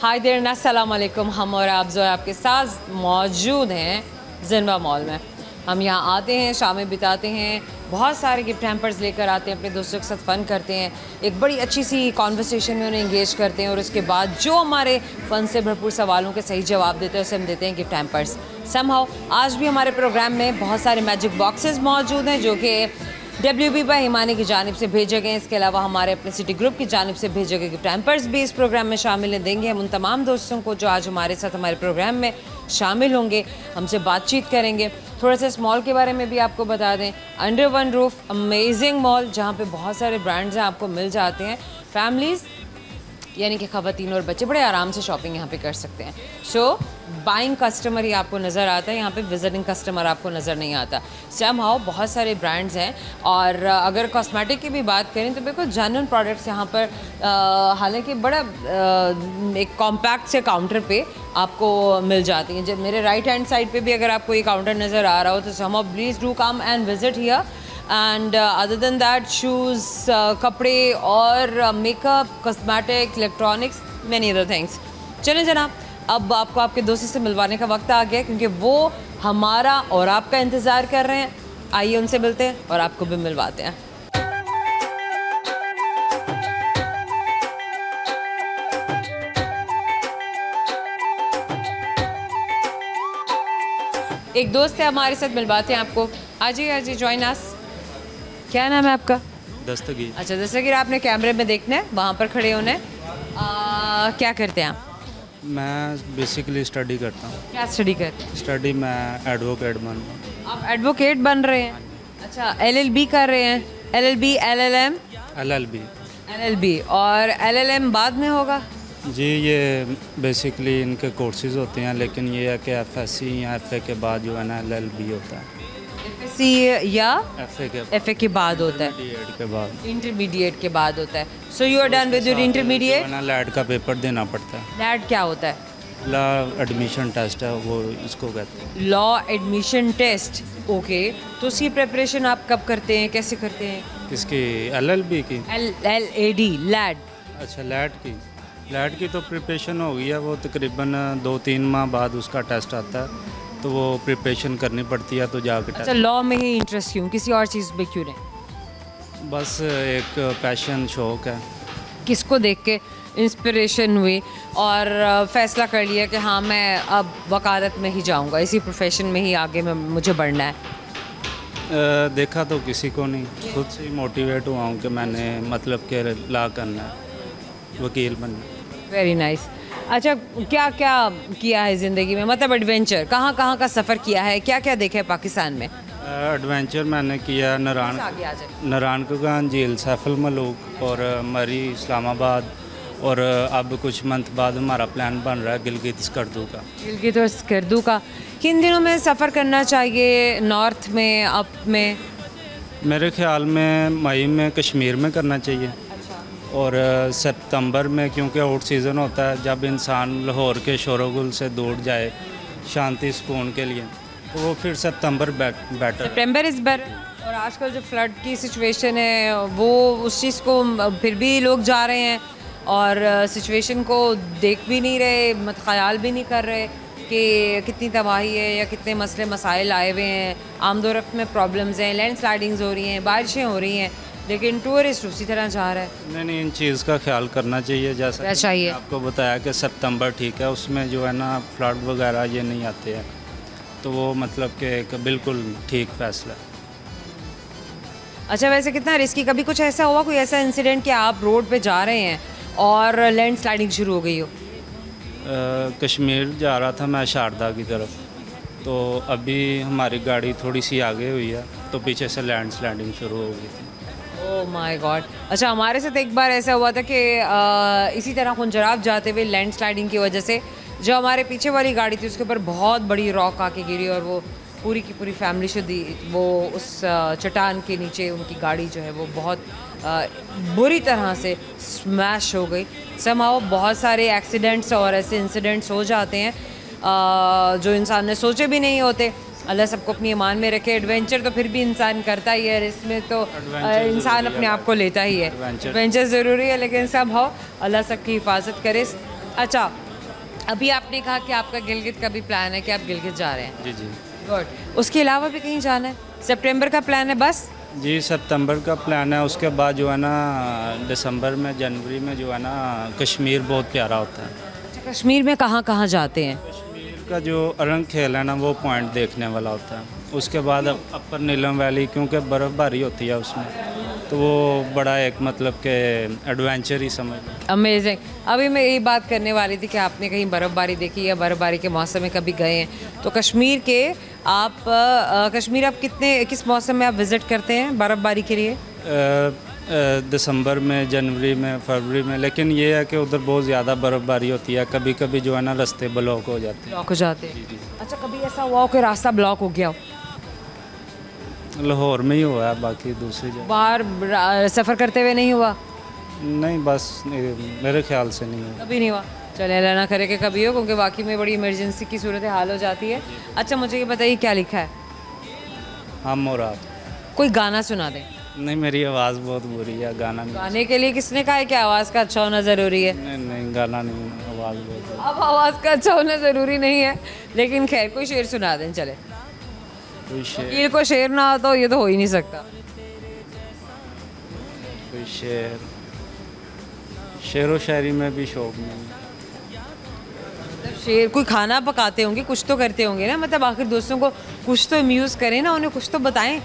Hi there, अस्सलाम वालेकुम। हम और आप जो आपके साथ मौजूद हैं ज़िनवा मॉल में। हम यहाँ आते हैं, शामें बिताते हैं, बहुत सारे गिफ्ट हैम्पर्स लेकर आते हैं, अपने दोस्तों के साथ फ़न करते हैं, एक बड़ी अच्छी सी कॉन्वर्सेशन में उन्हें इंगेज करते हैं और उसके बाद जो हमारे फ़न से भरपूर सवालों के सही जवाब देते हैं उसे हम देते हैं गिफ्ट हैम्पर्स। समहाउ आज भी हमारे प्रोग्राम में बहुत सारे मैजिक बॉक्सेस मौजूद हैं जो कि WB बाय हिमानी की जानिब से भेजे गए। इसके अलावा हमारे अपने सिटी ग्रुप की जानिब से भेजे गए गिफ्ट हैम्पर्स भी इस प्रोग्राम में शामिल देंगे। हम उन तमाम दोस्तों को जो आज हमारे साथ हमारे प्रोग्राम में शामिल होंगे, हमसे बातचीत करेंगे। थोड़ा सा इस मॉल के बारे में भी आपको बता दें, under one roof amazing mall जहाँ पे बहुत सारे ब्रांड्स हैं आपको मिल जाते हैं। फैमिलीज़ यानी कि ख़वातीन और बच्चे बड़े आराम से शॉपिंग यहाँ पे कर सकते हैं। सो बाइंग कस्टमर ही आपको नज़र आता है, यहाँ पे विजिटिंग कस्टमर आपको नज़र नहीं आता। समहाउ बहुत सारे ब्रांड्स हैं और अगर कॉस्मेटिक की भी बात करें तो बिल्कुल जेन्युइन प्रोडक्ट्स यहाँ पर हालांकि बड़ा एक कॉम्पैक्ट से काउंटर पे आपको मिल जाती हैं। जब मेरे राइट हैंड साइड पे भी अगर आपको ये काउंटर नज़र आ रहा हो तो somehow please do come and visit here. And other than that shoes, कपड़े और makeup, cosmetic, electronics, many other things. चलें जनाब, अब आपको आपके दोस्तों से मिलवाने का वक्त आ गया क्योंकि वो हमारा और आपका इंतज़ार कर रहे हैं। आइए उनसे मिलते हैं और आपको भी मिलवाते हैं। एक दोस्त है हमारे साथ, मिलवाते हैं आपको। आजिए जॉइन अस। क्या नाम है आपका? दस्तगीर। अच्छा दस्तगीर, आपने कैमरे में देखना है, वहाँ पर खड़े होना है। क्या करते हैं आप? मैं बेसिकली स्टडी करता हूँ। क्या स्टडी करते हैं? स्टडी मैं एडवोकेट बन रहा हूँ। आप एडवोकेट बन रहे हैं? अच्छा, LLB कर रहे हैं? LLB, LLM? LLB और LLM बाद में होगा जी। ये बेसिकली इनके कोर्सेज होते हैं, लेकिन ये है कि FSC या FA के बाद जो है ना LLB होता है। FSC या FA के बाद होता है? इंटरमीडिएट के बाद होता है। So you are done with your intermediate? LAT का पेपर देना पड़ता है। लैड क्या होता है? लॉ एडमिशन टेस्ट है, वो इसको कहते हैं। Law admission test, okay. तो उसकी प्रिपरेशन आप कब करते हैं, कैसे करते हैं? किसकी? LLB की? LLAD, lead. अच्छा, लैड की तो प्रिपरेशन हो गई है। वो तकरीबन 2-3 माह बाद उसका टेस्ट आता है, तो वो प्रिपरेशन करनी पड़ती है तो जाके। अच्छा, लॉ में ही इंटरेस्ट क्यों, किसी और चीज़ में क्यों नहीं? बस एक पैशन, शौक है। किसको देख के इंस्पिरेशन हुई और फैसला कर लिया कि हाँ मैं अब वकालत में ही जाऊंगा, इसी प्रोफेशन में ही आगे में मुझे बढ़ना है? देखा तो किसी को नहीं, खुद से ही मोटिवेट हुआ हूँ कि मैंने मतलब कि लॉ करना है, वकील बनना। Very nice. अच्छा, क्या क्या किया है ज़िंदगी में, मतलब एडवेंचर कहाँ कहाँ का सफ़र किया है, क्या क्या देखा है पाकिस्तान में? एडवेंचर मैंने किया नारायणगंज, झील सैफुल मलूक और मरी, इस्लामाबाद, और अब कुछ मंथ बाद हमारा प्लान बन रहा है गिलगित स्कर्दू का। गिलगित और स्कर्दू का किन दिनों में सफ़र करना चाहिए? नॉर्थ में, अप में? मेरे ख्याल में मई में कश्मीर में करना चाहिए और सितंबर में, क्योंकि आउट सीज़न होता है, जब इंसान लाहौर के शोरगुल से दूर जाए शांति सुकून के लिए, तो वो फिर सितंबर बेटर। सितंबर इस बार। और आजकल जो फ्लड की सिचुएशन है वो उस चीज़ को फिर भी लोग जा रहे हैं और सिचुएशन को देख भी नहीं रहे, ख्याल भी नहीं कर रहे कि कितनी तबाही है या कितने मसले मसाइल आए हुए हैं। आमदोरफ्त में प्रॉब्लम्स हैं, लैंड स्लाइडिंग्स हो रही हैं, बारिशें हो रही हैं, लेकिन टूरिस्ट उसी तरह जा रहा है। नहीं, इन चीज़ का ख्याल करना चाहिए। जैसा चाहिए आपको बताया कि सितंबर ठीक है, उसमें जो है ना फ्लड वगैरह ये नहीं आते हैं, तो वो मतलब कि एक बिल्कुल ठीक फैसला है। अच्छा, वैसे कितना रिस्की, कभी कुछ ऐसा हुआ, कोई ऐसा इंसिडेंट कि आप रोड पे जा रहे हैं और लैंड स्लाइडिंग शुरू हो गई हो? कश्मीर जा रहा था मैं शारदा की तरफ, तो अभी हमारी गाड़ी थोड़ी सी आगे हुई है तो पीछे से लैंड स्लाइडिंग शुरू हो गई थी। Oh my God. अच्छा, हमारे साथ एक बार ऐसा हुआ था कि इसी तरह खुंजराब जाते हुए लैंड स्लाइडिंग की वजह से जो हमारे पीछे वाली गाड़ी थी उसके ऊपर बहुत बड़ी रॉक आके गिरी और वो पूरी की पूरी फैमिली शुद्धी वो उस चट्टान के नीचे उनकी गाड़ी जो है वो बहुत बुरी तरह से स्मैश हो गई। समहाउ बहुत सारे एक्सीडेंट्स और ऐसे इंसिडेंट्स हो जाते हैं जो इंसान ने सोचे भी नहीं होते। अल्लाह सबको अपनी ईमान में रखे। एडवेंचर तो फिर भी इंसान करता ही है, इसमें तो इंसान अपने आप को लेता ही है। एडवेंचर ज़रूरी है, लेकिन सब हो अल्लाह सबकी हिफाजत करे। अच्छा, अभी आपने कहा कि आपका गिलगित का भी प्लान है कि आप गिलगित जा रहे हैं। जी जी गुड। उसके अलावा भी कहीं जाना है? सितंबर का प्लान है बस? जी, सितंबर का प्लान है। उसके बाद जो है ना दिसंबर में, जनवरी में जो है ना कश्मीर बहुत प्यारा होता है। अच्छा, कश्मीर में कहाँ कहाँ जाते हैं? कश्मीर का जो अरंग खेल है ना वो पॉइंट देखने वाला होता है। उसके बाद अपर नीलम वैली, क्योंकि बर्फ़बारी होती है उसमें, तो वो बड़ा एक मतलब के एडवेंचर ही समझ लो। अमेजिंग। अभी मैं यही बात करने वाली थी कि आपने कहीं बर्फ़बारी देखी या बर्फ़बारी के मौसम में कभी गए हैं? तो कश्मीर के आप कश्मीर आप किस मौसम में आप विज़िट करते हैं बर्फ़बारी के लिए? दिसंबर में, जनवरी में, फरवरी में। लेकिन ये है कि उधर बहुत ज़्यादा बर्फ़बारी होती है, कभी कभी जो है ना रास्ते ब्लॉक हो जाते हैं। ब्लॉक हो जाते हैं? अच्छा, कभी ऐसा हुआ हो कि रास्ता ब्लॉक हो गया हो? लाहौर में ही हुआ है, बाकी दूसरी जगह बाहर सफ़र करते हुए नहीं हुआ? नहीं, बस मेरे ख्याल से नहीं हुआ। कभी नहीं हुआ? चले अल्लाह ना करे कि कभी हो, क्योंकि वाकई में बड़ी इमरजेंसी की सूरत हाल हो जाती है। अच्छा, मुझे ये बताइए क्या लिखा है? हम और आप। कोई गाना सुना दें। नहीं, मेरी आवाज़ बहुत बुरी है, गाना नहीं। गाने के लिए किसने कहा है कि आवाज़ का अच्छा होना ज़रूरी है? नहीं नहीं, गाना नहीं, आवाज़ बहुत बुरी। अब आवाज़ का अच्छा होना ज़रूरी नहीं है, लेकिन खैर कोई शेर सुना दें चले। कोई शेर, वकील को शेर ना आता हो ये तो हो ही नहीं सकता। कोई शेर, शेर व शायरी में भी शौक नहीं। मतलब शेर, कोई खाना पकाते होंगे, कुछ तो करते होंगे ना, मतलब आखिर दोस्तों को कुछ तो अम्यूज़ करें ना, उन्हें कुछ तो बताएं।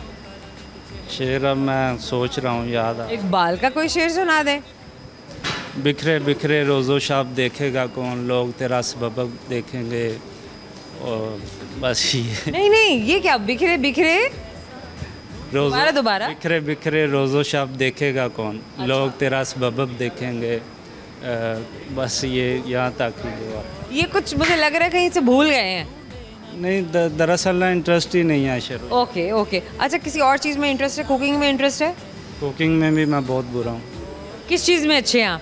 शेर अब मैं सोच रहा हूँ, याद आ। इकबाल का कोई शेर सुना दें। बिखरे बिखरे रोज़ो शाब देखेगा कौन, लोग तेरा सबब देखेंगे, और बस ये। नहीं नहीं, ये क्या बिखरे बिखरे? रोज़ो दोबारा? बिखरे बिखरे रोज़ो शाब देखेगा कौन, लोग तेरा सबब देखेंगे, बस ये यहाँ तक ही हुआ। ये कुछ मुझे लग रहा है कहीं से भूल गए हैं। नहीं, दरअसल ना इंटरेस्ट ही नहीं है शेर। Okay okay. अच्छा, किसी और चीज़ में इंटरेस्ट है? कुकिंग में इंटरेस्ट है? कुकिंग में भी मैं बहुत बुरा हूँ। किस चीज़ में अच्छे हैं आप?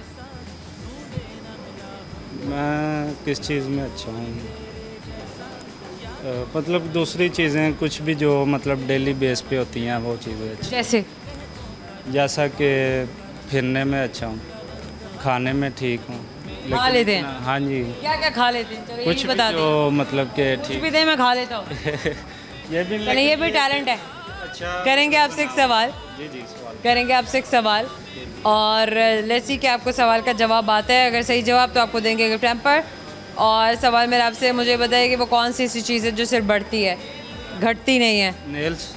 मैं किस चीज़ में अच्छा हूँ, मतलब दूसरी चीज़ें कुछ भी जो मतलब डेली बेस पे होती हैं वो चीज़ें अच्छी। जैसे? जैसा कि फिरने में अच्छा हूँ, खाने में ठीक हूँ। खा लेते हैं? हाँ जी, क्या क्या खा लेते हैं? चलो कुछ ये भी बता दें। जो मतलब के कुछ ठीक। भी दे मैं खा लेता हूँ। ये भी चलिए, ये भी टैलेंट है। अच्छा, करेंगे आपसे एक सवाल। जी जी, सवाल। करेंगे आपसे एक सवाल और लेट्स सी कि आपको सवाल का जवाब आता है। अगर सही जवाब तो आपको देंगे गिफ्ट हैम्पर। और सवाल मेरा आपसे, मुझे बताइए कि वो कौन सी ऐसी चीज़ है जो सिर्फ बढ़ती है, घटती नहीं है? नेल्स।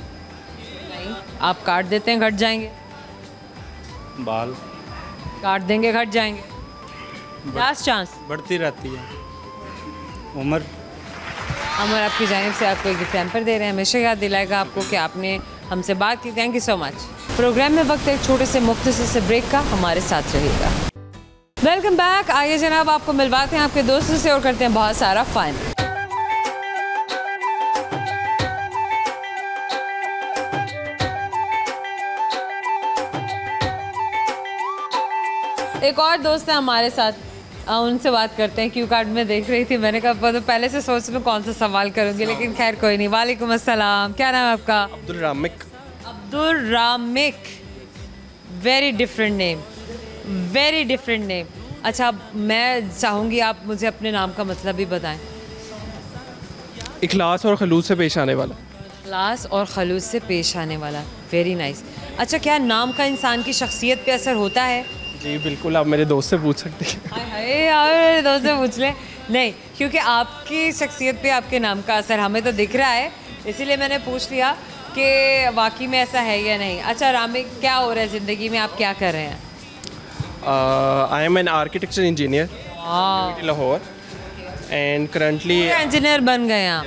नहीं, आप काट देते हैं घट जाएंगे, बाल। काट देंगे घट जाएंगे। Last chance. बढ़ती रहती है उम्र। हम और आपकी जानिब से आपको एक गिफ्ट हैम्पर दे रहे हैं। हमेशा याद दिलाएगा आपको कि आपने हमसे बात की। Thank you so much. Program में वक्त एक छोटे से मुख्तसर से ब्रेक का, हमारे साथ रहिएगा। Welcome back. आइए जनाब, आपको मिलवाते हैं आपके दोस्तों से और करते हैं बहुत सारा फन। एक और दोस्त है हमारे साथ, उनसे बात करते हैं। क्यू कार्ड में देख रही थी, मैंने कहा तो पहले से सोच लूँ कौन सा सवाल करूँगी, लेकिन खैर कोई नहीं। वालेकुम अस्सलाम, क्या नाम है आपका? Abdul Ramik. Abdul Ramik, very different name, very different name. अच्छा, मैं चाहूँगी आप मुझे अपने नाम का मतलब भी बताएं। इखलास और खलूस से पेश आने वाला। इखलास और खलूस से पेश आने वाला, वेरी नाइस। अच्छा, क्या नाम का इंसान की शख्सियत पे असर होता है? जी बिल्कुल, आप मेरे दोस्त से पूछ सकते हैं। हाय हाय, यार मेरे दोस्त से पूछ लें। नहीं, क्योंकि आपकी शख्सियत पे आपके नाम का असर हमें तो दिख रहा है, इसीलिए मैंने पूछ लिया कि वाकई में ऐसा है या नहीं। अच्छा रामिक, क्या हो रहा है ज़िंदगी में, आप क्या कर रहे हैं? I am an architecture engineer Lahore and currently engineer बन गए आप?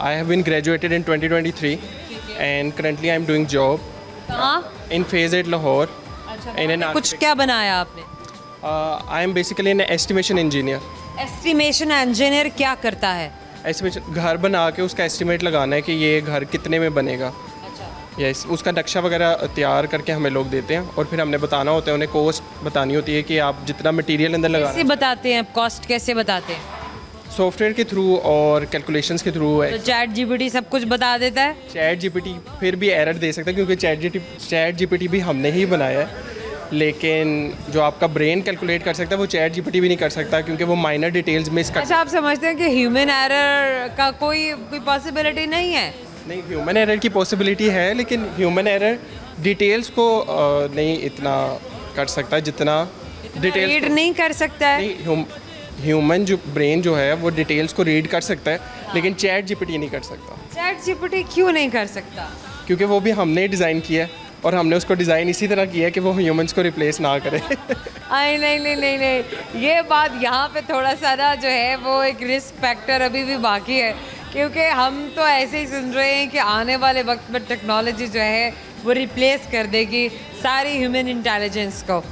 I have been graduated in 2023 and currently I am doing job कहाँ? In phase 8 Lahore. कुछ क्या बनाया आपने? I am basically an estimation engineer. Estimation engineer क्या करता है? एस्टिमेशन, घर बना के उसका एस्टिमेट लगाना है कि ये घर कितने में बनेगा। यस, उसका नक्शा वगैरह तैयार करके हमें लोग देते हैं और फिर हमने बताना होता है, उन्हें कॉस्ट बतानी होती है कि आप जितना मटेरियल अंदर लगा। कैसे बताते हैं कॉस्ट, कैसे बताते हैं? सॉफ्टवेयर के थ्रू और कैलकुलेशंस के थ्रू है। तो चैट जीपीटी सब कुछ बता देता है? चैट जीपीटी फिर भी एरर दे सकता है क्योंकि चैट जीपीटी भी हमने ही बनाया है, लेकिन जो आपका ब्रेन कैलकुलेट कर सकता है वो चैट जीपीटी भी नहीं कर सकता, क्योंकि वो माइनर डिटेल्स मिस कर। अच्छा, आप समझते हैं कि ह्यूमन एरर का कोई पॉसिबिलिटी नहीं है? नहीं, ह्यूमन एरर की पॉसिबिलिटी है, लेकिन ह्यूमन एरर डिटेल्स को नहीं इतना कर सकता जितना डिटेल्स रीड नहीं कर सकता है। ह्यूमन जो ब्रेन जो है वो डिटेल्स को रीड कर सकता है, लेकिन चैट जीपीटी नहीं कर सकता। चैट जीपीटी क्यों नहीं कर सकता? क्योंकि वो भी हमने डिज़ाइन किया है और हमने उसको डिज़ाइन इसी तरह किया है कि वो ह्यूमंस को रिप्लेस ना करे। आई नहीं, ये बात यहाँ पे थोड़ा सा ना जो है वो एक रिस्क फैक्टर अभी भी बाकी है, क्योंकि हम तो ऐसे ही सुन रहे हैं कि आने वाले वक्त में टेक्नोलॉजी जो है वो रिप्लेस कर देगी सारी ह्यूमन इंटेलिजेंस को।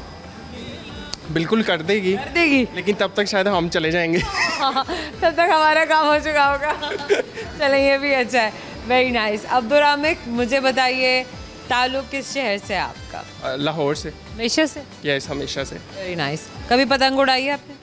बिल्कुल कर देगी, लेकिन तब तक शायद हम चले जाएंगे। हाँ, तब तक हमारा काम हो चुका होगा। चलें, ये भी अच्छा है। Very nice. अब्दुर्रामिक, मुझे बताइए ताल्लुक किस शहर से है आपका? लाहौर से। हमेशा से? यस, हमेशा से। Very nice. कभी पतंग उड़ाई है आपने?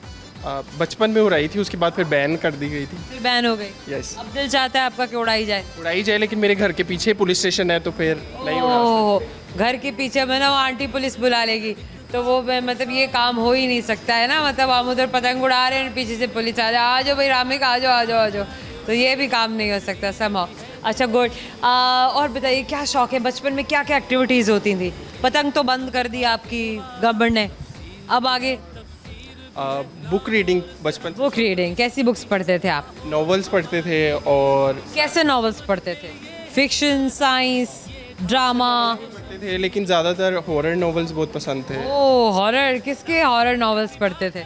बचपन में उड़ाई थी, उसके बाद फिर बैन कर दी गई थी। फिर बैन हो गई? यस। अब दिल चाहता है आपका कि उड़ाई जाए? उड़ाई जाए, लेकिन मेरे घर के पीछे पुलिस स्टेशन है तो फिर नहीं उड़ा सकते। घर के पीछे में ना वो आंटी पुलिस बुला लेगी, तो वो मतलब ये काम हो ही नहीं सकता है ना। मतलब हम उधर पतंग उड़ा रहे हैं, पीछे से पुलिस आ जाओ भाई रामिक, आ जाओ, तो ये भी काम नहीं हो सकता समहाउ। अच्छा, गुड। और बताइए क्या शौक है? बचपन में क्या क्या एक्टिविटीज़ होती थी? पतंग तो बंद कर दी आपकी गवर्नमेंट ने, अब आगे? बुक रीडिंग बचपन। बुक रीडिंग, कैसी बुक्स पढ़ते थे आप? नॉवेल्स पढ़ते थे। और कैसे नॉवेल्स पढ़ते थे? Fiction, science, drama? पढ़ते थे, लेकिन ज़्यादातर हॉरर नॉवेल्स बहुत पसंद थे। ओह, हॉरर। किसके हॉरर नॉवेल्स पढ़ते थे?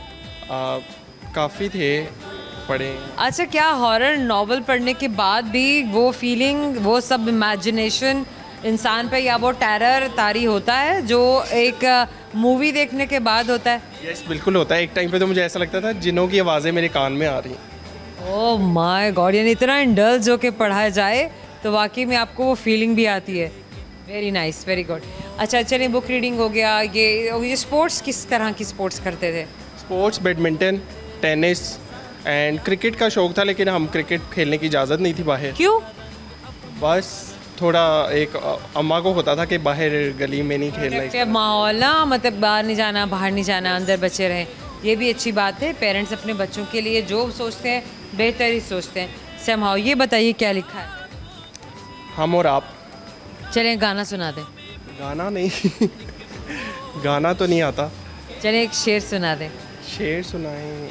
काफ़ी थे पढ़े। अच्छा, क्या हॉरर नॉवेल पढ़ने के बाद भी वो फीलिंग, वो सब इमेजिनेशन इंसान पे, या वो टेरर तारी होता है जो एक मूवी देखने के बाद होता है? यस, बिल्कुल होता है। एक टाइम पे तो मुझे ऐसा लगता था जिन्हों की आवाज़ें मेरे कान में आ रही हैं। ओह माय गॉड, यानी इतना इंडल्ज होके पढ़ा जाए तो वाकई में आपको वो फीलिंग भी आती है। Very nice, very good. अच्छा, चलिए, बुक रीडिंग हो गया, ये स्पोर्ट्स किस तरह की स्पोर्ट्स करते थे? Sports badminton, tennis and cricket का शौक था, लेकिन हम क्रिकेट खेलने की इजाज़त नहीं थी बाहर। क्यों? बस थोड़ा एक अम्मा को होता था कि बाहर गली में नहीं खेलना। माहौल ना, मतलब बाहर नहीं जाना, अंदर बचे रहें, ये भी अच्छी बात है। पेरेंट्स अपने बच्चों के लिए जो सोचते हैं बेहतर ही सोचते हैं समहाउ। ये बताइए क्या लिखा है? हम और आप। चलें, गाना सुना दें। गाना नहीं गाना तो नहीं आता। चलें, एक शेर सुना दें। शेर सुनाएं?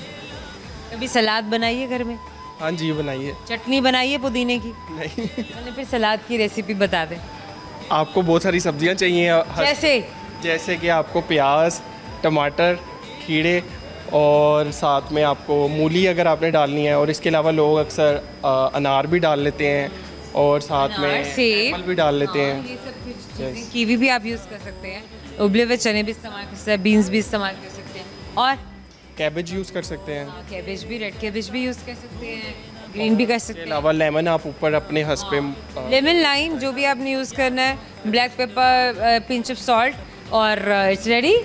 कभी सलाद बनाइए घर में? हाँ जी, बनाइए। चटनी बनाइए पुदीने की? नहीं। मैंने फिर सलाद की रेसिपी बता दें। आपको बहुत सारी सब्जियां चाहिए, जैसे कि आपको प्याज, टमाटर, खीरे और साथ में आपको मूली अगर आपने डालनी है, और इसके अलावा लोग अक्सर अनार भी डाल लेते हैं और साथ में एप्पल भी डाल लेते हैं। ये सब कुछ चीज़ें, कीवी भी आप यूज़ कर सकते हैं, उबले हुए चने भी इस्तेमाल कर सकते हैं, बीन्स भी इस्तेमाल कर सकते हैं, और कैबेज यूज़ कर सकते हैं। कैबेज भी, रेड कैबेज भी यूज़ कर सकते हैं, ग्रीन भी कर सकते हैं। इसके अलावा लेमन आप ऊपर अपने हंस पे लेमन, लाइम, जो भी आपने यूज़ करना है, black pepper, pinch of salt, और इट्स रेडी।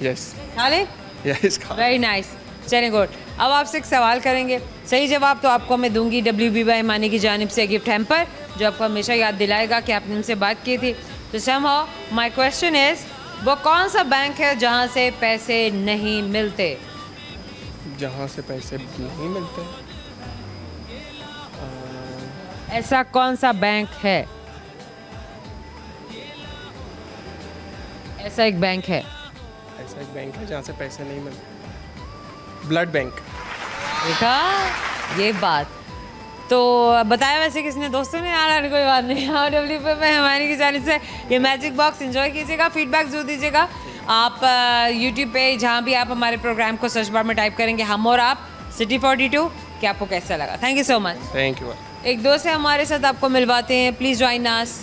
यस, खा लें। Yes, very nice. चलें, गुड। अब आपसे एक सवाल करेंगे, सही जवाब तो आपको मैं दूंगी WB बाय मानी की जानिब से गिफ्ट हैम्पर, जो आपको हमेशा याद दिलाएगा कि आपने उनसे बात की थी। तो समहाउ माय क्वेश्चन इज, वो कौन सा बैंक है जहाँ से पैसे नहीं मिलते? जहाँ से पैसे नहीं मिलते? ऐसा कौन सा बैंक है? ऐसा एक बैंक है जहाँ से पैसे नहीं मिलते। Blood bank. देखा, ये बात तो बताया वैसे किसने? दोस्तों ने? यार कोई बात नहीं। और WB में हमारी की जानिब से ये मैजिक बॉक्स एंजॉय कीजिएगा, फीडबैक जरूर दीजिएगा। आप YouTube पे जहाँ भी आप हमारे प्रोग्राम को सर्च बार में टाइप करेंगे हम और आप सिटी 42, कि आपको कैसा लगा। Thank you so much. Thank you. एक दोस्त है हमारे साथ, आपको मिलवाते हैं। Please join us.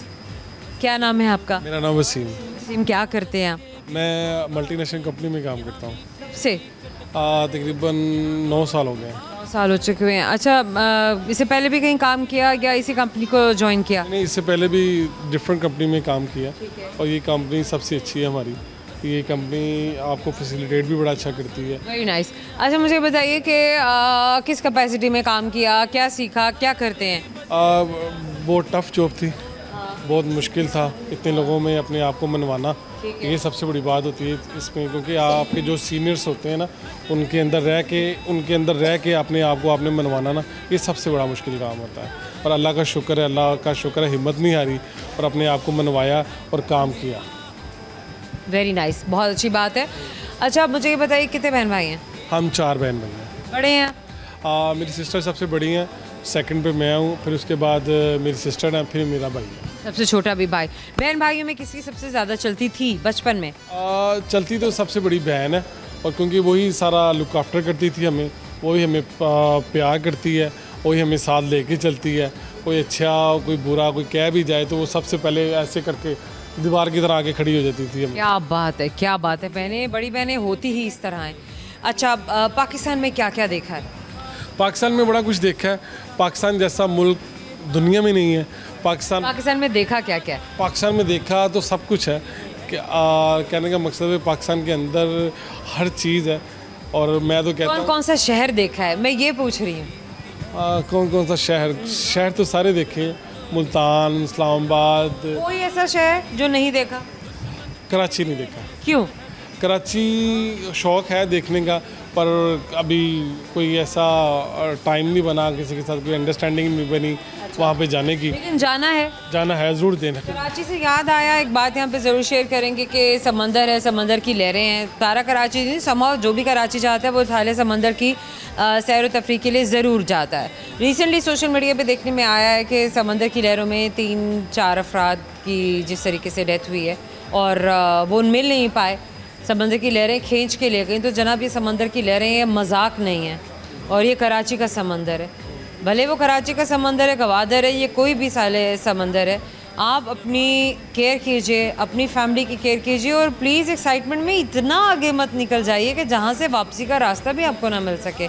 क्या नाम है आपका? मेरा नाम वसीम। वसीम, क्या करते हैं आप? मैं मल्टीनेशनल कंपनी में काम करता हूँ। कब से? तकरीबन 9 साल हो गए। 9 साल हो चुके हुए हैं। अच्छा, इससे पहले भी कहीं काम किया या इसी कंपनी को ज्वाइन किया? नहीं, इससे पहले भी डिफरेंट कंपनी में काम किया, और ये कंपनी सबसे अच्छी है हमारी। ये कंपनी आपको फैसिलिटेट भी बड़ा अच्छा करती है। Very nice. अच्छा, मुझे बताइए कि किस कैपेसिटी में काम किया, क्या सीखा, क्या करते हैं? बहुत टफ जॉब थी, बहुत मुश्किल था इतने लोगों में अपने आप को मनवाना। ये सबसे बड़ी बात होती है इसमें, क्योंकि आपके जो सीनियर्स होते हैं ना उनके अंदर रह के अपने आप को आपने मनवाना ना, ये सबसे बड़ा मुश्किल काम होता है। और अल्लाह का शुक्र है हिम्मत नहीं हारी और अपने आप को मनवाया और काम किया। वेरी नाइस, बहुत अच्छी बात है। अच्छा, आप मुझे ये बताइए कितने बहन भाई हैं? हम 4 बहन भाई हैं। बड़े हैं? मेरी सिस्टर सबसे बड़ी हैं, सेकंड पे मैं हूँ, फिर उसके बाद मेरी सिस्टर है, फिर मेरा भाई है। सबसे छोटा भी भाई। बहन भाइयों में किसकी सबसे ज़्यादा चलती थी बचपन में? चलती तो सबसे बड़ी बहन है, और क्योंकि वही सारा लुक आफ्टर करती थी हमें, वही हमें प्यार करती है, वही हमें साथ लेके चलती है। कोई अच्छा कोई बुरा कोई कह भी जाए तो वो सबसे पहले ऐसे करके दीवार की तरह आके खड़ी हो जाती थी हमें। क्या बात है, क्या बात है। बहनें, बड़ी बहनें होती ही इस तरह हैं। अच्छा, पाकिस्तान में क्या क्या देखा है? पाकिस्तान में बड़ा कुछ देखा है। पाकिस्तान जैसा मुल्क दुनिया में नहीं है। पाकिस्तान में देखा क्या क्या? पाकिस्तान में देखा तो सब कुछ है कि कहने का मकसद है पाकिस्तान के अंदर हर चीज़ है। और मैं तो कहता हूँ कौन सा शहर देखा है, मैं ये पूछ रही हूँ। कौन सा शहर तो सारे देखे, मुल्तान, इस्लामाबाद। कोई ऐसा शहर जो नहीं देखा? कराची नहीं देखा। क्यों? कराची शौक़ है देखने का, पर अभी कोई ऐसा टाइम नहीं बना, किसी के साथ कोई अंडरस्टैंडिंग नहीं बनी वहाँ पे जाने की। लेकिन जाना है ज़रूर देना। कराची से याद आया, एक बात यहाँ पे ज़रूर शेयर करेंगे कि समंदर है, समंदर की लहरें हैं। सारा कराची नहीं, समाओ जो भी कराची जाता है वो थाले समंदर की सैर व तफरीह के लिए ज़रूर जाता है। रिसेंटली सोशल मीडिया पे देखने में आया है कि समंदर की लहरों में 3-4 अफराद की जिस तरीके से डेथ हुई है और वो मिल नहीं पाए, समंदर की लहरें खींच के ले गई। तो जनाब, ये समंदर की लहरें ये मजाक नहीं है, और ये कराची का समंदर है। भले वो कराची का समंदर है, गवादर है, ये कोई भी साले समंदर है। आप अपनी केयर कीजिए, अपनी फैमिली की केयर कीजिए, और प्लीज़ एक्साइटमेंट में इतना आगे मत निकल जाइए कि जहाँ से वापसी का रास्ता भी आपको ना मिल सके।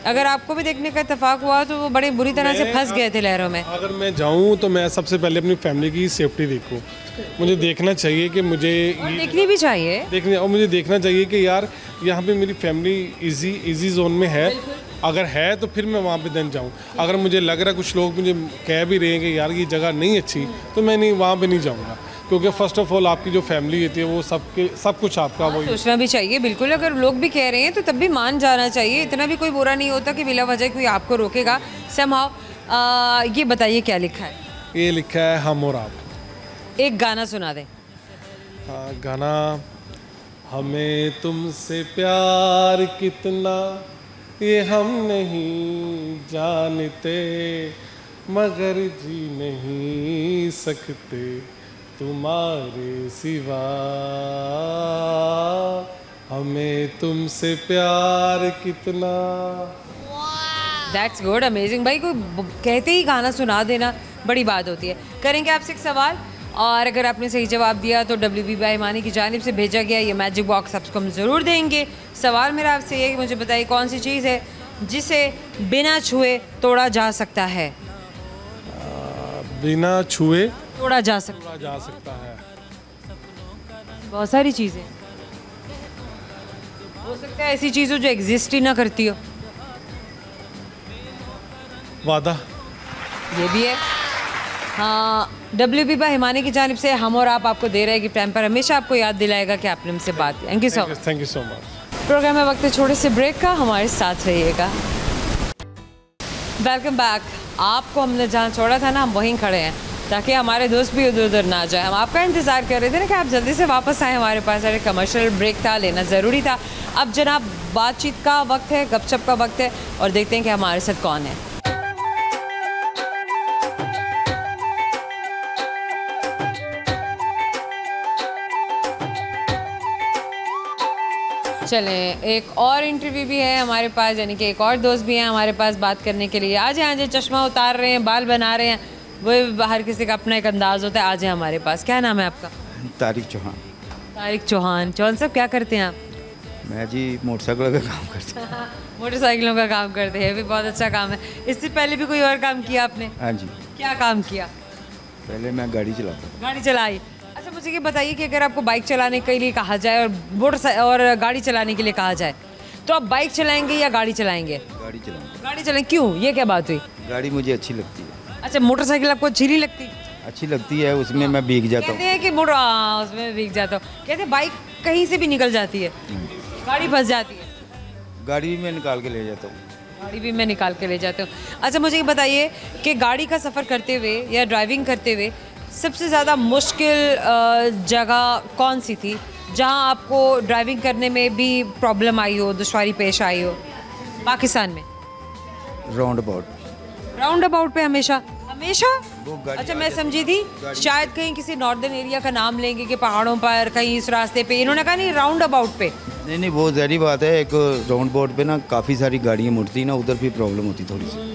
अगर आपको भी देखने का इत्तेफाक हुआ तो वो बड़े बुरी तरह से फंस गए थे लहरों में। अगर मैं जाऊँ तो मैं सबसे पहले अपनी फैमिली की सेफ्टी देखूँ। मुझे देखना चाहिए कि देखनी भी चाहिए और मुझे देखना चाहिए कि यार यहाँ पे मेरी फैमिली इजी जोन में है। अगर है तो फिर मैं वहाँ पे दिन जाऊँ। अगर मुझे लग रहा है कुछ लोग मुझे कह भी रहे हैं कि यार ये जगह नहीं अच्छी, तो मैं नहीं वहाँ पे नहीं जाऊँगा, क्योंकि फ़र्स्ट ऑफ ऑल आपकी जो फैमिली होती है वो सब कुछ आपका वही सोचना भी चाहिए। बिल्कुल, अगर लोग भी कह रहे हैं तो तब भी मान जाना चाहिए। इतना भी कोई बुरा नहीं होता कि बिला वजह कोई आपको रोकेगा समहाउ। ये बताइए क्या लिखा है? ये लिखा है हम और आप। एक गाना सुना दें। गाना, हमें तुमसे प्यार कितना ये हम नहीं जानते, मगर जी नहीं सकते तुम्हारे सिवा, हमें तुमसे प्यार कितना। That's good, amazing. भाई, कोई कहते ही गाना सुना देना बड़ी बात होती है। करेंगे आपसे एक सवाल, और अगर आपने सही जवाब दिया तो WB बाय हिमानी की जानिब से भेजा गया ये मैजिक बॉक्स आपको हम ज़रूर देंगे। सवाल मेरा आपसे ये है कि मुझे बताइए कौन सी चीज़ है जिसे बिना छुए तोड़ा जा सकता है? बिना छुए तोड़ा जा सकता है। बहुत सारी चीज़ें हो सकता है, ऐसी चीज़ हो जो एग्जिस्ट ही ना करती हो। वादा, ये भी है। हाँ, WB बाय हिमानी की जानिब से हम और आपको दे रहे हैं गिफ्ट हैम्पर। हमेशा आपको याद दिलाएगा कि आपने हमसे बात की। Thank you so much. Program में वक्त है छोटे से ब्रेक का, हमारे साथ रहिएगा। Welcome back. आपको हमने जहाँ छोड़ा था ना, हम वहीं खड़े हैं ताकि हमारे दोस्त भी उधर उधर ना जाए। हम आपका इंतज़ार कर रहे थे ना कि आप जल्दी से वापस आए हमारे पास। अरे कमर्शियल ब्रेक था, लेना ज़रूरी था। अब जनाब बातचीत का वक्त है, गपशप का वक्त है, और देखते हैं कि हमारे साथ कौन है। चलें, एक और इंटरव्यू भी है हमारे पास, यानी कि एक और दोस्त भी हैं हमारे पास बात करने के लिए। आज यहाँ जो चश्मा उतार रहे हैं, बाल बना रहे हैं, वो हर किसी का अपना एक अंदाज़ होता है। आज है हमारे पास। क्या नाम है आपका? तारिक चौहान। तारिक चौहान। चौहान साहब, क्या करते हैं आप? मैं जी मोटरसाइकिलों का काम करता हूँ। मोटरसाइकिलों का काम करते हैं, भी बहुत अच्छा काम है। इससे पहले भी कोई और काम किया आपने? हाँ जी। क्या काम किया? पहले मैं गाड़ी चलाता हूँ। गाड़ी चलाई। अच्छा, मुझे ये बताइए कि अगर आपको बाइक चलाने के लिए कहा जाए और गाड़ी चलाने के लिए कहा जाए, तो आप बाइक चलाएंगे या गाड़ी चलाएंगे? गाड़ी चलाऊँगा। गाड़ी चलाएंगे। क्यों, ये क्या बात हुई? गाड़ी मुझे अच्छी लगती है। अच्छा, मोटरसाइकिल आपको अच्छी नहीं लगती? अच्छी लगती है, उसमें मैं भीग जाता कहते हूँ। हैं कि उसमें भीग जाता हूँ, कहते हैं बाइक कहीं से भी निकल जाती है, गाड़ी फंस जाती है, गाड़ी भी मैं निकाल के ले जाता हूँ। गाड़ी भी मैं निकाल के ले जाती हूँ। अच्छा मुझे ये बताइए कि गाड़ी का सफ़र करते हुए या ड्राइविंग करते हुए सबसे ज़्यादा मुश्किल जगह कौन सी थी जहाँ आपको ड्राइविंग करने में भी प्रॉब्लम आई हो, दुश्वारी पेश आई हो? पाकिस्तान में राउंड अबाउट पे हमेशा वो गाड़ी अच्छा मैं समझी थी शायद कहीं किसी नॉर्दर्न एरिया का नाम लेंगे कि पहाड़ों पर कहीं इस रास्ते पे, इन्होंने कहा नहीं राउंड अबाउट पे। नहीं, वो ज़हरी बात है, एक राउंड बोर्ड पे ना काफ़ी सारी गाड़ियाँ मुड़ती ना, उधर भी प्रॉब्लम होती थोड़ी सी।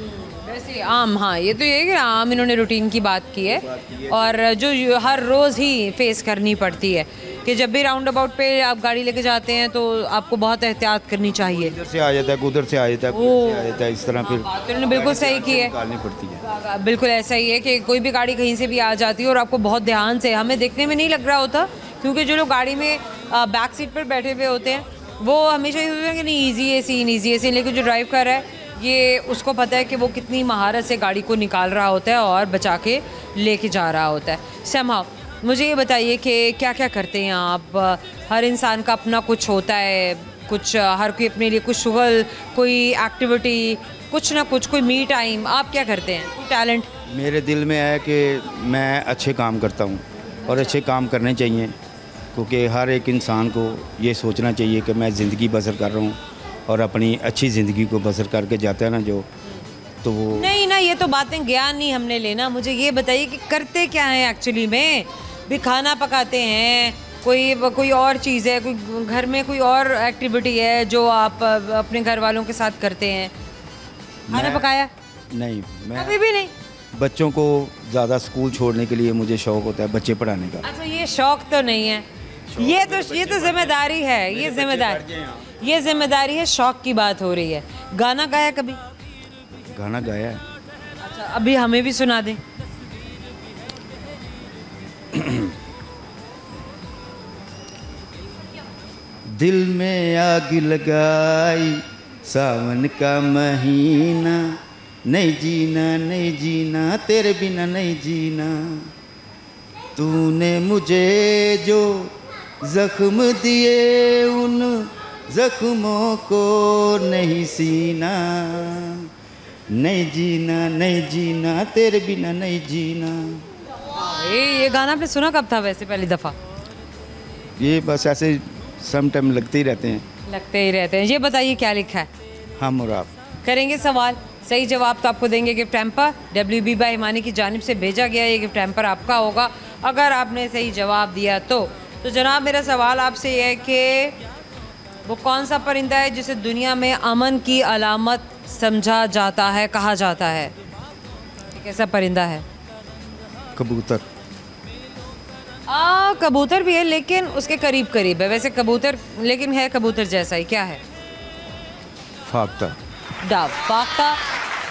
वैसे आम, हाँ ये तो ये है कि आम इन्होंने रूटीन की बात की है और जो हर रोज़ ही फेस करनी पड़ती है कि जब भी राउंड अबाउट पे आप गाड़ी लेके जाते हैं तो आपको बहुत एहतियात करनी चाहिए। इधर से आ जाता है, उधर से आ जाता है, उधर से आ जाता है, इस तरह फिर बात तो इन्होंने बिल्कुल सही की है, निकालनी पड़ती है। बिल्कुल ऐसा ही है कि कोई भी गाड़ी कहीं से भी आ जाती है और आपको बहुत ध्यान से, हमें देखने में नहीं लग रहा होता क्योंकि जो लोग गाड़ी में बैक सीट पर बैठे हुए होते हैं वो हमेशा ये सोचते हैं कि नहीं ईजी है सीन, ईजी है सीन, लेकिन जो ड्राइव कर रहा है ये उसको पता है कि वो कितनी महारत से गाड़ी को निकाल रहा होता है और बचा के लेके जा रहा होता है। समहाउ मुझे ये बताइए कि क्या क्या करते हैं आप? हर इंसान का अपना कुछ होता है, कुछ हर कोई अपने लिए कुछ शुगल, कोई एक्टिविटी, कुछ ना कुछ, कोई मी टाइम, आप क्या करते हैं? कोई टैलेंट? मेरे दिल में है कि मैं अच्छे काम करता हूँ और अच्छे काम करने चाहिए, क्योंकि हर एक इंसान को ये सोचना चाहिए कि मैं ज़िंदगी बसर कर रहा हूँ और अपनी अच्छी ज़िंदगी को बसर करके जाता है ना जो, तो वो नहीं ना, ये तो बातें ज्ञान नहीं हमने लेना। मुझे ये बताइए कि करते क्या हैं एक्चुअली में? भी खाना पकाते हैं, कोई और चीज़ है, कोई घर में कोई और एक्टिविटी है जो आप अपने घर वालों के साथ करते हैं? खाना पकाया? नहीं, मैं कभी भी नहीं। बच्चों को ज़्यादा स्कूल छोड़ने के लिए मुझे शौक़ होता है, बच्चे पढ़ाने का। अच्छा ये शौक तो नहीं है, ये तो जिम्मेदारी है, ये जिम्मेदारी है, शौक की बात हो रही है। गाना गाया कभी? गाना गाया है। अच्छा अभी हमें भी सुना दें। दिल में आग लगाई सावन का महीना, नहीं जीना तेरे बिना नहीं जीना, तूने मुझे जो जख्म दिए उन जख्मों को नहीं सीना, नहीं जीना तेरे बिना नहीं जीना। ये गाना आपने सुना कब था वैसे पहली दफ़ा? ये बस ऐसे सम टाइम लगते ही रहते हैं। ये बताइए क्या लिखा है? हम और आप करेंगे सवाल, सही जवाब तो आपको देंगे gift hamper. WB by Himani की जानिब से भेजा गया ये गिफ्ट हैम्पर आपका होगा अगर आपने सही जवाब दिया तो जनाब मेरा सवाल आपसे ये है कि वो कौन सा परिंदा है जिसे दुनिया में अमन की अलामत समझा जाता है, कहा जाता है? एक ऐसा परिंदा है। कबूतर। कबूतर भी है लेकिन उसके करीब है वैसे कबूतर, लेकिन है कबूतर जैसा ही। क्या है? फाख्ता। फाख्ता।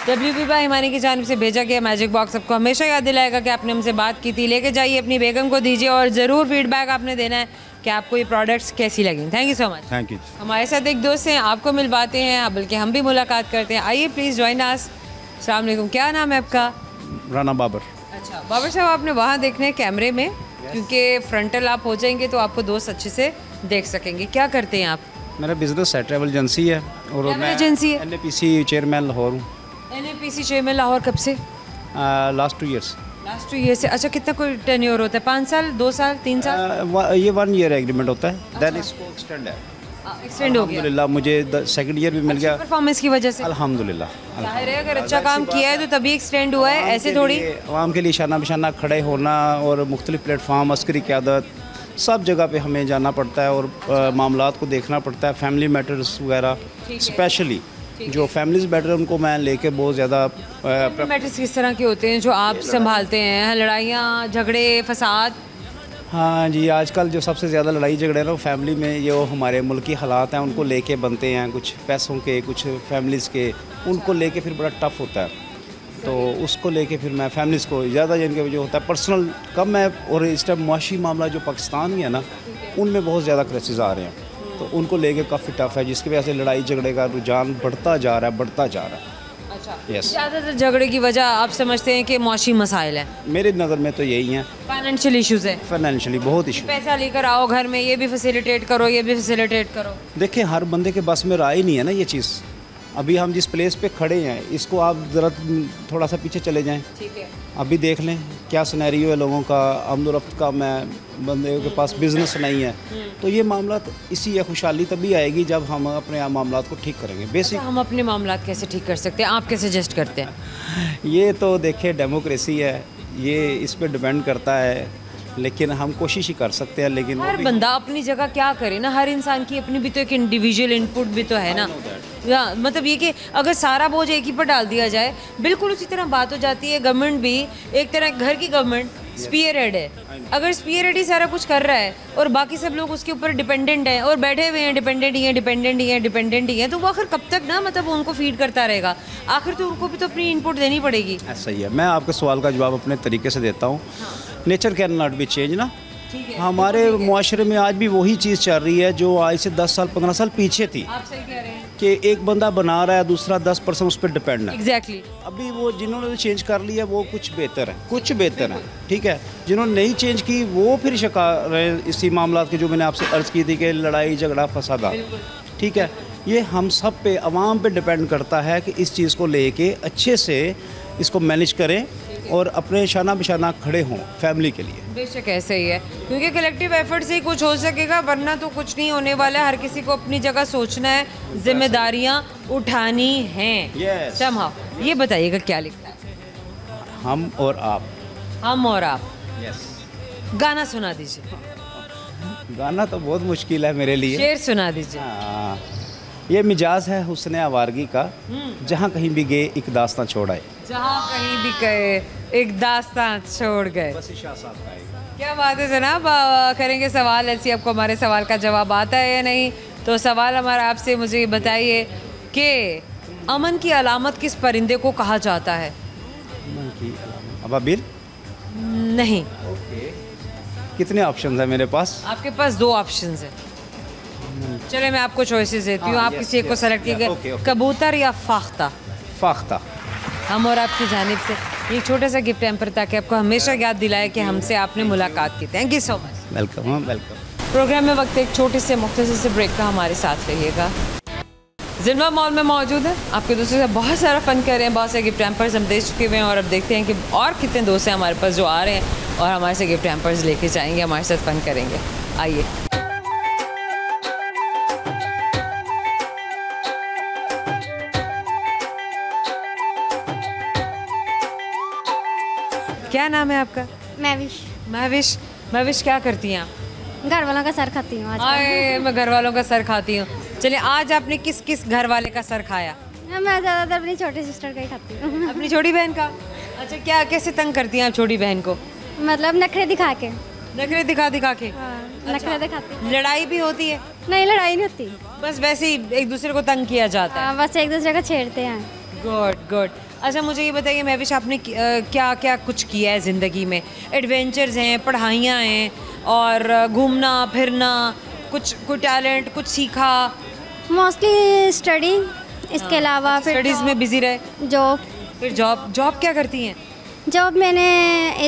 WB बाय हिमानी की जानिब से भेजा गया मैजिक बॉक्स आपको हमेशा याद दिलाएगा कि आपने हमसे बात की थी। लेके जाइए अपनी बेगम को दीजिए और ज़रूर फीडबैक आपने देना है कि आपको ये प्रोडक्ट्स कैसी लगी। Thank you so much. Thank you. हमारे साथ एक दोस्त हैं, आपको मिलवाते हैं, बल्कि हम भी मुलाकात करते हैं। आइए प्लीज़ ज्वाइन अस। अस्सलाम वालेकुम, क्या नाम है आपका? राना बाबर। अच्छा बाबर साहब, आपने वहाँ देखना है कैमरे में क्योंकि फ्रंटल आप हो जाएंगे तो आपको दोस्त अच्छे से देख सकेंगे। क्या करते हैं आप? मेरा बिजनेस है, ट्रैवल एजेंसी है और ट्रैवल मैं एजेंसी है? NAPC चेयरमैन लाहौर हूँ। NAPC चेयरमैन लाहौर कब से? Last 2 years. लास्ट 2 ईयर से। अच्छा कितना कोई टेन्योर होता है? 5 साल, 2 साल, 3 साल? ये 1 ईयर एग्रीमेंट होता है, देन इसको एक्सटेंड है। एक्सटेंड हो गया अल्हम्दुलिल्लाह मुझे सेकंड ईयर भी मिल गया परफॉर्मेंस की वजह से। अल्हम्दुलिल्लाह। जाहिर है अगर अच्छा काम किया है तो तभी एक्सटेंड हुआ है, ऐसे थोड़ी। आवाम के लिए शाना बशाना खड़े होना और मुख्तलिफ प्लेटफार्म, अस्करी क़यादत, सब जगह पे हमें जाना पड़ता है और मामलात को देखना पड़ता है, फैमिली मैटर्स वगैरह। स्पेशली जो फैमिलीज बैटर उनको मैं लेके बहुत ज़्यादा मैटर्स किस तरह के होते हैं जो आप संभालते हैं? लड़ाइयाँ, झगड़े, फसाद? हाँ जी, आजकल जो सबसे ज़्यादा लड़ाई झगड़े ना फैमिली में जो हमारे मुल्की हालात हैं उनको लेके बनते हैं, कुछ पैसों के, कुछ फैमिलीज़ के, उनको लेके फिर बड़ा टफ होता है। तो उसको लेके फिर मैं फैमिलीज़ को ज़्यादा जिनके जो होता है पर्सनल कम है, और इस टाइम मुआशी मामला जो पाकिस्तान में है ना उनमें बहुत ज़्यादा क्राइसिस आ रहे हैं, तो उनको लेके काफ़ी टफ है, जिसकी वजह से लड़ाई झगड़े का रुझान बढ़ता जा रहा है। अच्छा, Yes. ज़्यादातर झगड़े की वजह आप समझते हैं कि मौशी मसाइल हैं, मेरी नज़र में तो यही है, फाइनेंशियल इश्यूज़ है, फाइनेंशियली बहुत इशू। पैसा लेकर आओ घर में, ये भी फैसिलिटेट करो, ये भी फैसिलिटेट करो। देखिए हर बंदे के बस में राय नहीं है ना ये चीज़। अभी हम जिस प्लेस पे खड़े हैं इसको आप ज़रा थोड़ा सा पीछे चले जाएं, ठीक है, अभी देख लें क्या सिनेरियो है लोगों का, आमदोरफ्त का, मैं बंदे के पास बिज़नेस नहीं है, तो ये मामला इसी या खुशहाली तभी आएगी जब हम अपने मामला को ठीक करेंगे। बेसिक हम अपने मामलात कैसे ठीक कर सकते हैं, आप कैसे सजेस्ट करते हैं? ये तो देखिए डेमोक्रेसी है, ये इस पे डिपेंड करता है, लेकिन हम कोशिश ही कर सकते हैं। लेकिन हर बंदा अपनी जगह क्या करे ना, हर इंसान की अपनी भी तो एक इंडिविजुअल इनपुट भी तो है ना। या मतलब ये कि अगर सारा बोझ एक ही पर डाल दिया जाए, बिल्कुल उसी तरह बात हो जाती है। गवर्नमेंट भी एक तरह घर की गवर्नमेंट स्पीयर हेड है, अगर स्पीयर हेड ही सारा कुछ कर रहा है और बाकी सब लोग उसके ऊपर डिपेंडेंट हैं और बैठे हुए हैं, डिपेंडेंट ही हैं, डिपेंडेंट ही हैं, डिपेंडेंट ही हैं, तो वो आखिर कब तक ना मतलब उनको फीड करता रहेगा? आखिर तो उनको भी तो अपनी इनपुट देनी पड़ेगी। ऐसा ही है। मैं आपके सवाल का जवाब अपने तरीके से देता हूँ। Nature can not be change ना। हमारे मुआशरे में आज भी वही चीज़ चल रही है जो आज से 10 साल 15 साल पीछे थी, आप सही कह रहे हैं, कि एक बंदा बना रहा है, दूसरा 10% उस पर डिपेंड है। एग्जैक्टली। अभी वो जिन्होंने चेंज कर लिया वो कुछ बेहतर है, कुछ बेहतर है, ठीक है। जिन्होंने नहीं चेंज की वो फिर शिकार रहे इसी मामला के, जो मैंने आपसे अर्ज़ की थी कि लड़ाई झगड़ा फसादा, ठीक है। ये हम सब पे, आवाम पे डिपेंड करता है कि इस चीज़ को लेके अच्छे से इसको मैनेज करें और अपने शाना बिशाना खड़े हों फैमिली के लिए। बेशक ऐसे ही है, क्योंकि कलेक्टिव एफर्ट से ही कुछ हो सकेगा, वरना तो कुछ नहीं होने वाला है। हर किसी को अपनी जगह सोचना है, जिम्मेदारियां उठानी हैं। Yes. समहाउ ये बताइएगा क्या लिखा है? हम और आप। हम और आप। यस। गाना सुना दीजिए। गाना तो बहुत मुश्किल है मेरे लिए। शेर सुना दीजिए। हाँ, ये मिजाज है हुस्ने आवारगी का, जहाँ कहीं भी गए एक दास्तां छोड़ आए। जहाँ कहीं भी गए एक दास्तान छोड़ गए। क्या बात है जनाब। करेंगे सवाल, ऐसी आपको हमारे सवाल का जवाब आता है या नहीं? तो सवाल हमारा आपसे, मुझे बताइए कि अमन की अलामत किस परिंदे को कहा जाता है? अबाबिल। नहीं। कितने ऑप्शन है मेरे पास? आपके पास 2 ऑप्शंस है। चले मैं आपको चॉइसेस देती हूँ, आप किसी एक को सेलेक्ट कीजिए। कबूतर या फाख्ता? फाख्ता। हम और आपकी जानिब से ये छोटा सा गिफ्ट हैम्पर, ताकि आपको हमेशा याद दिलाए कि हमसे आपने मुलाकात की। Thank you so much. Welcome. Welcome. Program में वक्त एक छोटे से मुख्तसर से ब्रेक का, हमारे साथ रहिएगा। जिन्वा मॉल में मौजूद है, आपके दोस्तों से बहुत सारा फन कर रहे हैं, बहुत से गिफ्ट हैम्पर्स हम दे चुके हुए हैं और अब देखते हैं कि और कितने दोस्त हैं हमारे पास जो आ रहे हैं और हमारे से गिफ्ट हैम्पर्स लेके जाएंगे, हमारे साथ फन करेंगे। आइए। क्या नाम है आपका? महविश। महविश। महविश क्या करती हैं आप? घर वालों का सर खाती हूँ आज। आए, मैं घर वालों का सर खाती हूँ। चलिए, आज आपने किस किस घर वाले का सर खाया? मैं ज़्यादातर अपनी छोटी सिस्टर का ही खाती हूँ। अपनी छोटी बहन का? अच्छा, क्या कैसे तंग करती हैं आप छोटी बहन को? मतलब नखरे दिखा के। नखरे दिखा दिखा के? नखरे दिखाती हूँ। लड़ाई भी होती है? नहीं, लड़ाई नहीं होती, बस वैसे ही एक दूसरे को तंग किया जाता है। बस एक दूसरे को छेड़ते हैं। Good good. अच्छा, मुझे ये बताइए महविश, आपने क्या क्या कुछ किया है ज़िंदगी में? एडवेंचर्स हैं, पढ़ाइयाँ हैं और घूमना फिरना, कुछ कोई टैलेंट, कुछ सीखा? मोस्टली स्टडी, इसके अलावा फिर स्टडीज़ में बिजी रहे? जॉब। फिर जॉब? जॉब क्या करती हैं? जॉब मैंने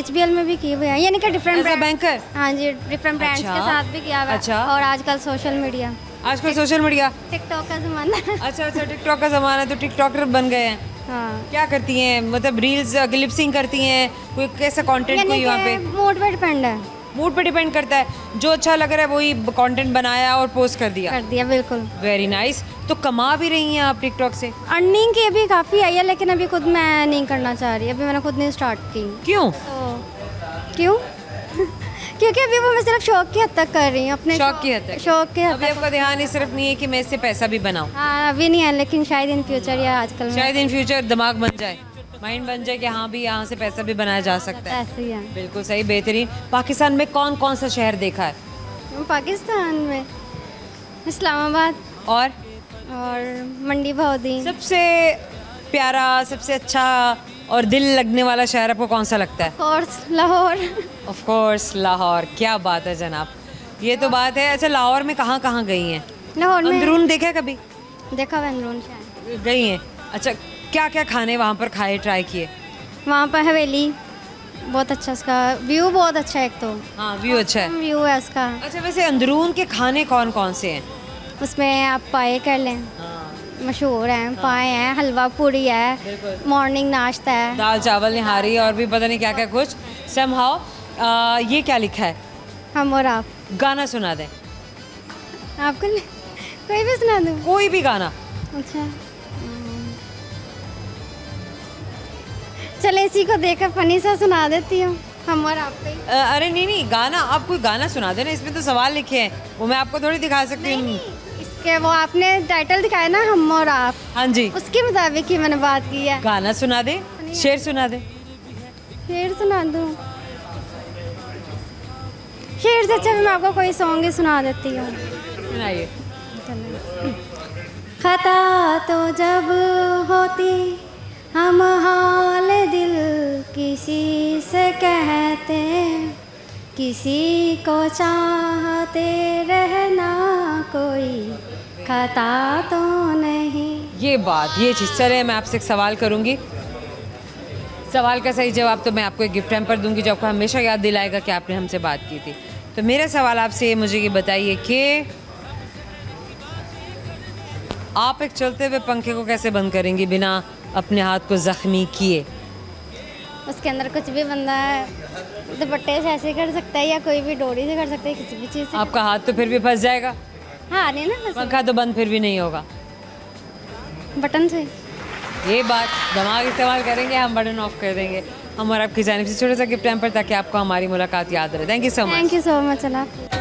HBL में भी की हुई है, यानी कि डिफरेंट बैंकर? हाँ जी, डिफरेंट ब्रांड्स के साथ भी किया हुआ है। अच्छा। और आजकल सोशल मीडिया, आजकल सोशल मीडिया, टिकटॉक का ज़माना है। अच्छा अच्छा, टिकटॉक का ज़माना है, तो टिकटॉकर बन गए हैं। हाँ। क्या करती हैं? मतलब रील्स, लिपसिंग करती हैं? कोई कैसा कंटेंट कोई वहाँ पे? मूड पे डिपेंड है। मूड पे डिपेंड करता है, जो अच्छा लग रहा है वही कंटेंट बनाया और पोस्ट कर दिया? बिल्कुल। Very nice. तो कमा भी रही हैं आप टिकटॉक से? अर्निंग की अभी काफ़ी आई है, लेकिन अभी खुद मैं नहीं करना चाह रही, अभी मैंने खुद नहीं स्टार्ट की। क्यों? तो क्यों? क्योंकि अभी वो मैं सिर्फ शौक की हद तक कर रही हूँ, अपने शौक की हद तक? शौक की हद अभी तक। आपका ध्यान इस सिर्फ नहीं है कि मैं इससे पैसा भी बनाऊं? हाँ, अभी नहीं है, लेकिन शायद इन फ्यूचर या आजकल शायद इन फ्यूचर दिमाग बन जाए, माइंड बन जाए कि हाँ भी यहाँ से पैसा भी बनाया जा सकता है। ऐसे ही है। बिल्कुल सही, बेहतरीन। पाकिस्तान में कौन कौन सा शहर देखा है? पाकिस्तान में इस्लामाबाद और मंडी भौदी। सबसे प्यारा, सबसे अच्छा और दिल लगने वाला शहर आपको कौन सा लगता है? Course Lahore. Of course Lahore. क्या बात है जनाब, ये तो बात है। अच्छा, लाहौर में कहाँ कहाँ गई हैं? लाहौर में अंदरून देखा है कभी? देखा हुआ अंदरून शहर। गई हैं? अच्छा, क्या क्या खाने वहाँ पर खाए, ट्राई किए? वहाँ पर हवेली बहुत अच्छा, उसका व्यू बहुत अच्छा है। एक तो हाँ, व्यू अच्छा है। व्यू है उसका। अच्छा, वैसे अंदरून के खाने कौन कौन से हैं? उसमें आप पाए कर लें, मशहूर हैं पाए हैं, हलवा पूरी है, मॉर्निंग नाश्ता है, दाल चावल निहारी और भी पता नहीं क्या क्या कुछ। समहाउ ये क्या लिखा है? हम और आप। गाना सुना दें, आपको कोई भी सुना दूँ? कोई भी गाना। अच्छा चले, इसी को देखकर फनी सा सुना देती हूँ, हम और आप पे। अरे नहीं नहीं, गाना आप कोई गाना सुना देना, इसमें तो सवाल लिखे हैं, वो मैं आपको थोड़ी दिखा सकती हूँ। इसके वो आपने टाइटल दिखाया ना, हम और आप, हाँ जी, उसके मुताबिक ही मैंने बात की है। गाना सुना दे, शेर सुना दे। शेर सुना दूँ? शेर से अच्छा मैं आपको कोई सॉन्ग ही सुना देती हूँ। सुनाइए। खता तो जब होती हम हाल दिल किसी से कहते, किसी को चाहते रहना कोई खता तो नहीं। ये बात, ये चीज़। चले मैं आपसे एक सवाल करूँगी, सवाल का सही जवाब तो मैं आपको एक गिफ्ट हैम्पर दूंगी जो आपको हमेशा याद दिलाएगा कि आपने हमसे बात की थी। तो मेरा सवाल आपसे मुझे ये बताइए कि आप एक चलते हुए पंखे को कैसे बंद करेंगी बिना अपने हाथ को ज़ख्मी किए? उसके अंदर कुछ भी बंदा दुपट्टे से ऐसे कर सकता है या कोई भी डोरी से कर सकता है, किसी भी चीज़ से। आपका हाथ तो फिर भी फंस जाएगा। हाँ नहीं ना, पंखा तो बंद फिर भी नहीं होगा। बटन से। ये बात दिमाग इस्तेमाल करेंगे, हम बटन ऑफ कर देंगे। हम और आपकी जानिब से छोटा सा गिफ्ट हैम्पर ताकि आपको हमारी मुलाकात याद रहे। Thank you so much. Thank you so much.